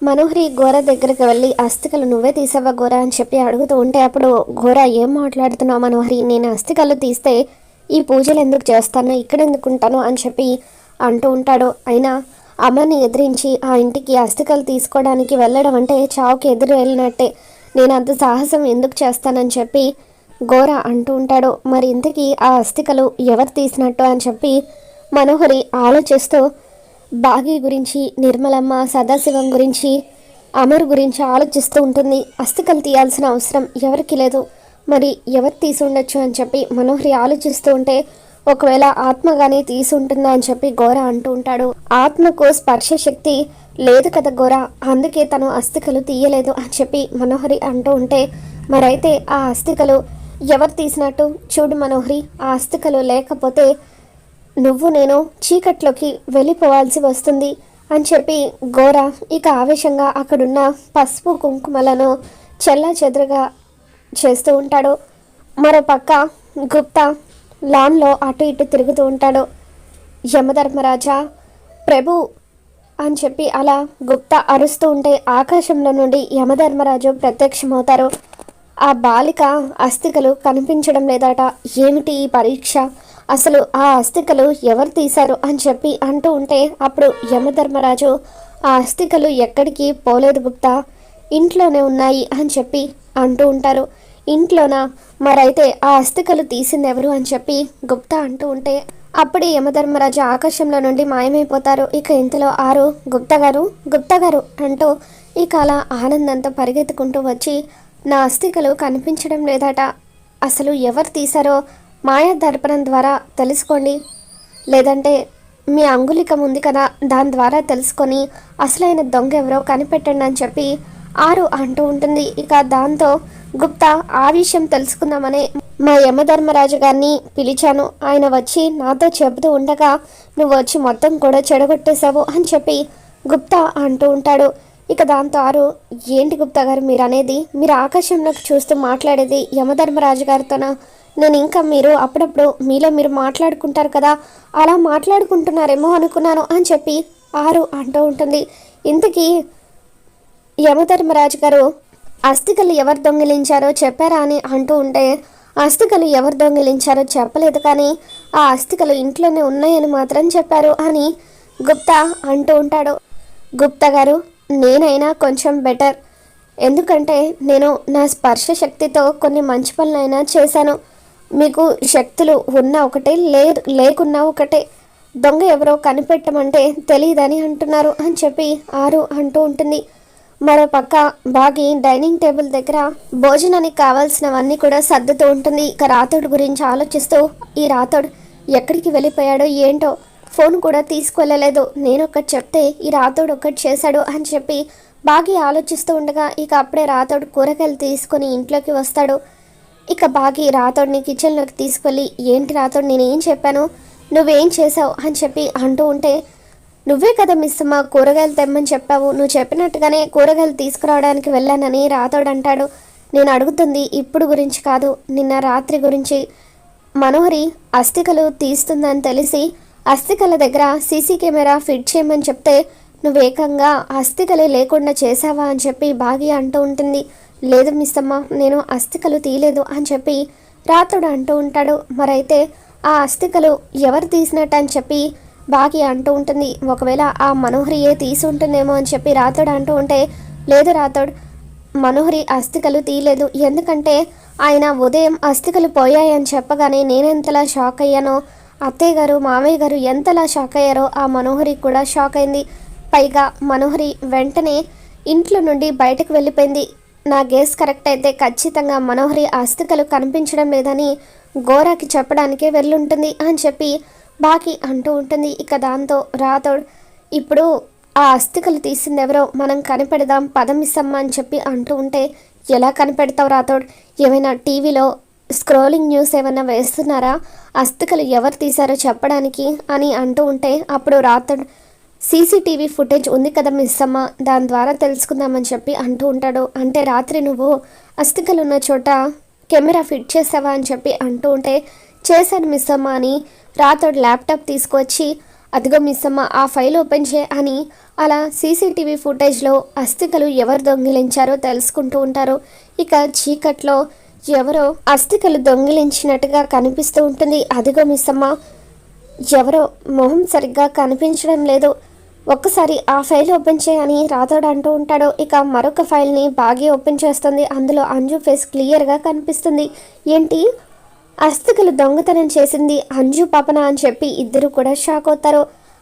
మనోహరి ఘోర దగ్గరికి వెళ్ళి అస్థికలు నువ్వే తీసావా ఘోర అని చెప్పి అడుగుతూ ఉంటే అప్పుడు ఘోర ఏం మాట్లాడుతున్నావు మనోహరి, నేను అస్థికలు తీస్తే ఈ పూజలు ఎందుకు చేస్తాను, ఇక్కడ ఎందుకు ఉంటాను అని చెప్పి అంటూ ఉంటాడు. అయినా అమ్మని ఎదిరించి ఆ ఇంటికి అస్థికలు తీసుకోవడానికి వెళ్ళడం అంటే చావుకి ఎదురు వెళ్ళినట్టే, నేను అంత సాహసం ఎందుకు చేస్తానని చెప్పి ఘోర అంటూ ఉంటాడు. మరి ఇంతకీ ఆ అస్థికలు ఎవరు తీసినట్టు అని చెప్పి మనోహరి ఆలోచిస్తూ బాగి గురించి, నిర్మలమ్మ, సదాశివం గురించి, అమర్ గురించి ఆలోచిస్తూ ఉంటుంది. అస్థికలు తీయాల్సిన అవసరం ఎవరికి లేదు, మరి ఎవరు తీసి ఉండొచ్చు అని చెప్పి మనోహరి ఆలోచిస్తూ ఉంటే ఒకవేళ ఆత్మగానే తీసి ఉంటుందా అని చెప్పి ఘోర అంటూ ఉంటాడు. ఆత్మకు స్పర్శ శక్తి లేదు కదా ఘోర, అందుకే తను అస్థికలు తీయలేదు అని చెప్పి మనోహరి అంటూ ఉంటే మరైతే ఆ అస్థికలు ఎవరు తీసినట్టు చూడు మనోహరి, ఆ అస్థికలు లేకపోతే నువ్వు నేను చీకట్లోకి వెళ్ళిపోవాల్సి వస్తుంది అని చెప్పి ఘోర ఇక ఆవేశంగా అక్కడున్న పసుపు కుంకుమలను చెల్లా చెదరగా చేస్తూ ఉంటాడు. మరోపక్క గుప్తా లాన్లో అటు ఇటు తిరుగుతూ ఉంటాడు. యమధర్మరాజా ప్రభు అని చెప్పి అలా గుప్తా అరుస్తూ ఉంటే ఆకాశంలో నుండి యమధర్మరాజు ప్రత్యక్షమవుతారు. ఆ బాలిక అస్థికలు కనిపించడం లేదట, ఏమిటి ఈ పరీక్ష, అసలు ఆ అస్థికలు ఎవరు తీశారు అని చెప్పి అంటూ ఉంటే అప్పుడు యమధర్మరాజు ఆ అస్థికలు ఎక్కడికి పోలేదు గుప్తా, ఇంట్లోనే ఉన్నాయి అని చెప్పి అంటూ ఉంటారు. ఇంట్లోనా, మరైతే ఆ అస్థికలు తీసింది ఎవరు అని చెప్పి గుప్తా అంటూ ఉంటే అప్పుడే యమధర్మరాజు ఆకాశంలో నుండి మాయమైపోతారు. ఇక ఇంతలో ఆరు గుప్తా గారు అంటూ ఇక అలా ఆనందంతో పరిగెత్తుకుంటూ వచ్చి నా అస్థికలు కనిపించడం లేదట, అసలు ఎవరు తీశారో మాయా దర్పణం ద్వారా తెలుసుకోండి, లేదంటే మీ అంగుళికం ఉంది కదా దాని ద్వారా తెలుసుకొని అసలైన దొంగ ఎవరో కనిపెట్టండి అని చెప్పి ఆరు అంటూ ఉంటుంది. ఇక దాంతో గుప్తా ఆ విషయం తెలుసుకుందామనే మా యమధర్మరాజు గారిని పిలిచాను, ఆయన వచ్చి నాతో చెబుతూ ఉండగా నువ్వు వచ్చి మొత్తం కూడా చెడగొట్టేశావు అని చెప్పి గుప్తా అంటూ ఉంటాడు. ఇక దాంతో ఆరు ఏంటి గుప్తా గారు మీరు అనేది, మీరు ఆకాశంలోకి చూస్తూ మాట్లాడేది యమధర్మరాజు గారితోనా, నేను ఇంకా మీరు అప్పుడప్పుడు మీలో మీరు మాట్లాడుకుంటారు కదా అలా మాట్లాడుకుంటున్నారేమో అనుకున్నాను అని చెప్పి ఆరు అంటూ ఉంటుంది. ఇంతకీ యమధర్మరాజు గారు అస్థికలు ఎవరు దొంగిలించారో చెప్పారా అని అంటూ ఉంటే అస్థికలు ఎవరు దొంగిలించారో చెప్పలేదు, కానీ ఆ అస్థికలు ఇంట్లోనే ఉన్నాయని మాత్రం చెప్పారు అని గుప్తా అంటూ ఉంటాడు. గుప్తా గారు నేనైనా కొంచెం బెటర్, ఎందుకంటే నేను నా స్పర్శ శక్తితో కొన్ని మంచి పనులైనా చేశాను, మీకు శక్తులు ఉన్న ఒకటే లేకున్నా ఒకటే, దొంగ ఎవరో కనిపెట్టమంటే తెలియదని అంటున్నారు అని చెప్పి ఆరు అంటూ ఉంటుంది. మరోపక్క బాగి డైనింగ్ టేబుల్ దగ్గర భోజనానికి కావాల్సినవన్నీ కూడా సర్దుతూ ఉంటుంది. ఇక రాతోడు గురించి ఆలోచిస్తూ ఈ రాతోడు ఎక్కడికి వెళ్ళిపోయాడో ఏంటో, ఫోన్ కూడా తీసుకువెళ్ళలేదు, నేను ఒకటి చెప్తే ఈ రాతోడు ఒకటి చేశాడు అని చెప్పి బాగి ఆలోచిస్తూ ఉండగా ఇక అప్పుడే రాతోడు కూరగాయలు తీసుకొని ఇంట్లోకి వస్తాడు. ఇక బాగి రాతోడిని కిచెన్లోకి తీసుకెళ్ళి ఏంటి రాతోడు నేనేం చెప్పాను, నువ్వేం చేసావు అని చెప్పి అంటూ ఉంటే నువ్వే కదా మిస్ అమ్మ కూరగాయలు తెమ్మని చెప్పావు, నువ్వు చెప్పినట్టుగానే కూరగాయలు తీసుకురావడానికి వెళ్ళానని రాతోడు అంటాడు. నేను అడుగుతుంది ఇప్పుడు గురించి కాదు, నిన్న రాత్రి గురించి. మనోహరి అస్థికలు తీస్తుందని తెలిసి అస్థికల దగ్గర సీసీ కెమెరా ఫిట్ చేయమని చెప్తే నువ్వేకంగా అస్థికలే లేకుండా చేసావా అని చెప్పి బాగి అంటూ ఉంటుంది. లేదు మిస్ అమ్మ నేను అస్థికలు తీయలేదు అని చెప్పి రాతోడు అంటూ ఉంటాడు. మరైతే ఆ అస్థికలు ఎవరు తీసినట్టు అని చెప్పి బాగి అంటూ ఉంటుంది. ఒకవేళ ఆ మనోహరియే తీసి ఉంటుందేమో అని చెప్పి రాతోడు అంటూ ఉంటే లేదు రాతోడు మనోహరి అస్థికలు తీయలేదు, ఎందుకంటే ఆయన ఉదయం అస్థికలు పోయాయని చెప్పగానే నేనెంతలా షాక్ అయ్యానో, అత్తయ్య గారు మామయ్య గారు ఎంతలా షాక్ అయ్యారో ఆ మనోహరి కూడా షాక్ అయింది. పైగా మనోహరి వెంటనే ఇంట్లో నుండి బయటకు వెళ్ళిపోయింది. నా గేస్ కరెక్ట్ అయితే ఖచ్చితంగా మనోహరి అస్థికలు కనిపించడం లేదని ఘోరాకి చెప్పడానికే వెళ్ళుంటుంది అని చెప్పి బాకి అంటూ ఉంటుంది. ఇక దాంతో రాతోడు ఇప్పుడు ఆ అస్థికలు తీసింది ఎవరో మనం కనిపెడదాం పదమిస్సమ్మ అని చెప్పి అంటూ ఉంటే ఎలా కనిపెడతావు రాతోడు, ఏమైనా టీవీలో స్క్రోలింగ్ న్యూస్ ఏమైనా వేస్తున్నారా, అస్థికలు ఎవరు తీశారో చెప్పడానికి అని అంటూ ఉంటే అప్పుడు రాతోడు సీసీటీవీ ఫుటేజ్ ఉంది కదా మిస్ అమ్మ, దాని ద్వారా తెలుసుకుందామని చెప్పి అంటూ ఉంటాడు. అంటే రాత్రి నువ్వు అస్థికలు ఉన్న చోట కెమెరా ఫిట్ చేసావా అని చెప్పి అంటూ ఉంటే చేశాను మిస్ అమ్మ అని రాతోడు ల్యాప్టాప్ తీసుకొచ్చి అదిగో మిస్ అమ్మ ఆ ఫైల్ ఓపెన్ చేయి అని అలా సీసీటీవీ ఫుటేజ్లో అస్థికలు ఎవరు దొంగిలించారో తెలుసుకుంటూ ఉంటారు. ఇక చీకట్లో ఎవరో అస్థికలు దొంగిలించినట్టుగా కనిపిస్తూ ఉంటుంది. అదిగో మిస్ అమ్మ ఎవరో మొహం సరిగ్గా కనిపించడం లేదు, ఒక్కసారి ఆ ఫైల్ ఓపెన్ చేయని రాథోడ్ అంటూ ఉంటాడు. ఇక మరొక ఫైల్ని బాగా ఓపెన్ చేస్తుంది. అందులో అంజు ఫేస్ క్లియర్గా కనిపిస్తుంది. ఏంటి అస్థికలు దొంగతనం చేసింది అంజు పాపన అని చెప్పి ఇద్దరు కూడా షాక్ అవుతారు.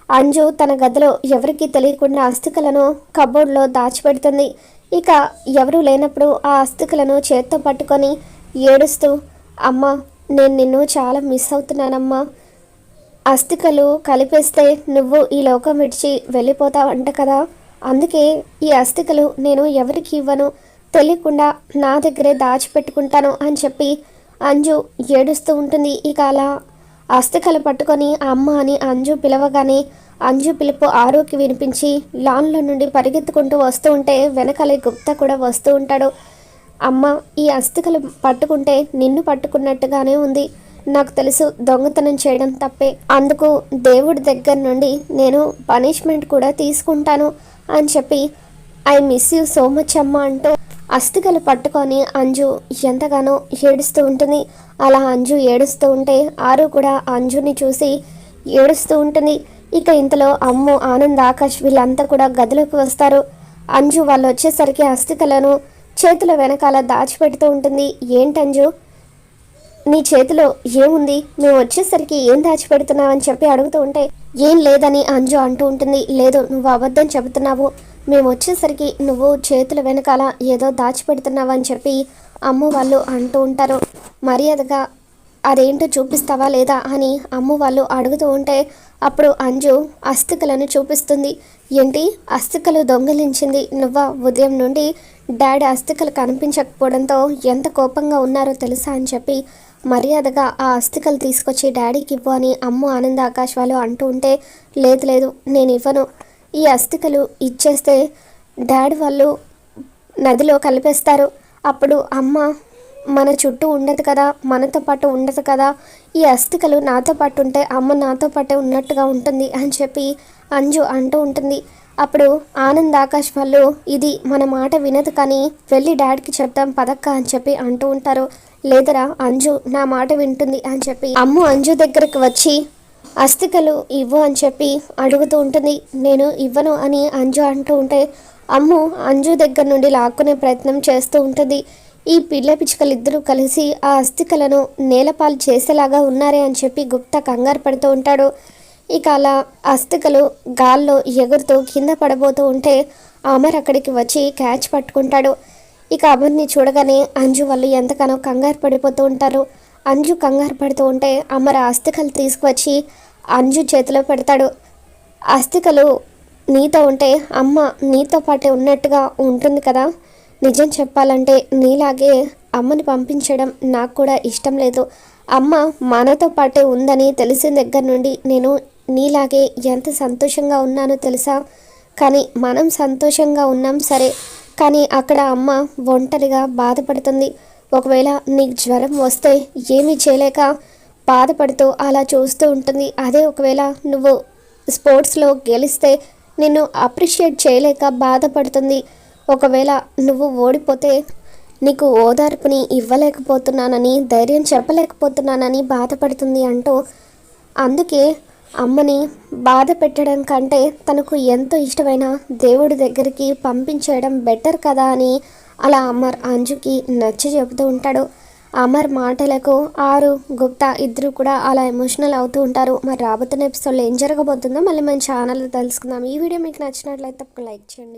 అంజు తన గదిలో ఎవరికీ తెలియకుండా అస్థికలను కబోర్డ్లో దాచిపెడుతుంది. ఇక ఎవరూ లేనప్పుడు ఆ అస్థికలను చేత్తో పట్టుకొని ఏడుస్తూ, అమ్మ నేను నిన్ను చాలా మిస్ అవుతున్నానమ్మా, అస్థికలు కలిపేస్తే నువ్వు ఈ లోకం విడిచి వెళ్ళిపోతావంట కదా, అందుకే ఈ అస్థికలు నేను ఎవరికి ఇవ్వను, తెలియకుండా నా దగ్గరే దాచిపెట్టుకుంటాను అని చెప్పి అంజు ఏడుస్తూ ఉంటుంది. ఇక అలా అస్థికలు పట్టుకొని అమ్మ అని అంజు పిలవగానే అంజు పిలుపు ఆరుకి వినిపించి లాన్లో నుండి పరిగెత్తుకుంటూ వస్తూ ఉంటే వెనకాలే గుప్తా కూడా వస్తూ ఉంటాడు. అమ్మ ఈ అస్థికలు పట్టుకుంటే నిన్ను పట్టుకున్నట్టుగానే ఉంది, నాకు తెలుసు దొంగతనం చేయడం తప్పే, అందుకు దేవుడి దగ్గర నుండి నేను పనిష్మెంట్ కూడా తీసుకుంటాను అని చెప్పి I miss you so much అమ్మ అంటూ అస్థికలు పట్టుకొని అంజు ఎంతగానో ఏడుస్తూ ఉంటుంది. అలా అంజు ఏడుస్తూ ఉంటే ఆరు కూడా అంజుని చూసి ఏడుస్తూ ఉంటుంది. ఇక ఇంతలో అమ్ము ఆనంద్ ఆకాష్ వీళ్ళంతా కూడా గదిలోకి వస్తారు. అంజు వాళ్ళు వచ్చేసరికి అస్థికలను చేతుల వెనకాల దాచిపెడుతూ ఉంటుంది. ఏంటంజు నీ చేతిలో ఏముంది, నువ్వు వచ్చేసరికి ఏం దాచిపెడుతున్నావు అని చెప్పి అడుగుతూ ఉంటే ఏం లేదని అంజు అంటూ ఉంటుంది. లేదు నువ్వు అబద్ధం చెబుతున్నావు, మేము వచ్చేసరికి నువ్వు చేతుల వెనకాల ఏదో దాచిపెడుతున్నావు అని చెప్పి అమ్ము వాళ్ళు అంటూ ఉంటారు. మర్యాదగా అదేంటో చూపిస్తావా లేదా అని అమ్ము వాళ్ళు అడుగుతూ ఉంటే అప్పుడు అంజు అస్థికలను చూపిస్తుంది. ఏంటి అస్థికలు దొంగలించింది నువ్వా, ఉదయం నుండి డాడీ అస్థికలు కనిపించకపోవడంతో ఎంత కోపంగా ఉన్నారో తెలుసా అని చెప్పి మర్యాదగా ఆ అస్థికలు తీసుకొచ్చి డాడీకి ఇవ్వు అని అమ్ము ఆనంద్ ఆకాష్ వాళ్ళు అంటూ ఉంటే లేదు లేదు నేను ఇవ్వను, ఈ అస్థికలు ఇచ్చేస్తే డాడీ వాళ్ళు నదిలో కలిపేస్తారు, అప్పుడు అమ్మ మన చుట్టూ ఉండదు కదా, మనతో పాటు ఉండదు కదా, ఈ అస్థికలు నాతో పాటు ఉంటే అమ్మ నాతో పాటే ఉన్నట్టుగా ఉంటుంది అని చెప్పి అంజు అంటూ ఉంటుంది. అప్పుడు ఆనంద్ ఆకాష్ వాళ్ళు ఇది మన మాట వినదు కానీ వెళ్ళి డాడీకి చెప్తాం పదక్క అని చెప్పి అంటూ ఉంటారు. లేదరా అంజు నా మాట వింటుంది అని చెప్పి అమ్ము అంజు దగ్గరకు వచ్చి అస్థికలు ఇవ్వు అని చెప్పి అడుగుతూ ఉంటుంది. నేను ఇవ్వను అని అంజు అంటూ ఉంటే అమ్ము అంజు దగ్గర నుండి లాక్కునే ప్రయత్నం చేస్తూ ఉంటుంది. ఈ పిల్ల పిచ్చుకలు ఇద్దరూ కలిసి ఆ అస్థికలను నేలపాలు చేసేలాగా ఉన్నారే అని చెప్పి గుప్తా కంగారు పడుతూ ఉంటాడు. ఇక అలా అస్థికలు గాల్లో ఎగురుతూ కింద పడబోతూ ఉంటే అమర్ అక్కడికి వచ్చి క్యాచ్ పట్టుకుంటాడు. ఇక అమర్ని చూడగానే అంజు వాళ్ళు ఎంతగానో కంగారు పడిపోతూ ఉంటారు. అంజు కంగారు పడుతూ ఉంటే అమర్ అస్థికలు తీసుకువచ్చి అంజు చేతిలో పెడతాడు. అస్థికలు నీతో ఉంటే అమ్మ నీతో పాటే ఉన్నట్టుగా ఉంటుంది కదా, నిజం చెప్పాలంటే నీలాగే అమ్మని పంపించడం నాకు కూడా ఇష్టం లేదు, అమ్మ మనతో పాటే ఉందని తెలిసిన దగ్గర నుండి నేను నీలాగే ఎంత సంతోషంగా ఉన్నానో తెలుసా, కానీ మనం సంతోషంగా ఉన్నాం సరే, కానీ అక్కడ అమ్మ ఒంటరిగా బాధపడుతుంది, ఒకవేళ నీకు జ్వరం వస్తే ఏమీ చేయలేక బాధపడుతూ అలా చూస్తూ ఉంటుంది, అదే ఒకవేళ నువ్వు స్పోర్ట్స్లో గెలిస్తే నిన్ను అప్రిషియేట్ చేయలేక బాధపడుతుంది, ఒకవేళ నువ్వు ఓడిపోతే నీకు ఓదార్పుని ఇవ్వలేకపోతున్నానని ధైర్యం చెప్పలేకపోతున్నానని బాధపడుతుంది అంటూ అందుకే అమ్మని బాధ పెట్టడం కంటే తనకు ఎంతో ఇష్టమైన దేవుడి దగ్గరికి పంపించేయడం బెటర్ కదా అని అలా అమర్ అంజుకి నచ్చ చెబుతూ ఉంటాడు. అమర్ మాటలకు ఆరు గుప్తా ఇద్దరు కూడా అలా ఎమోషనల్ అవుతూ ఉంటారు. మరి రాబోతున్న ఎపిసోడ్లో ఏం జరగబోతుందో మళ్ళీ మన ఛానల్లో తెలుసుకుందాం. ఈ వీడియో మీకు నచ్చినట్లయితే లైక్ చేయండి.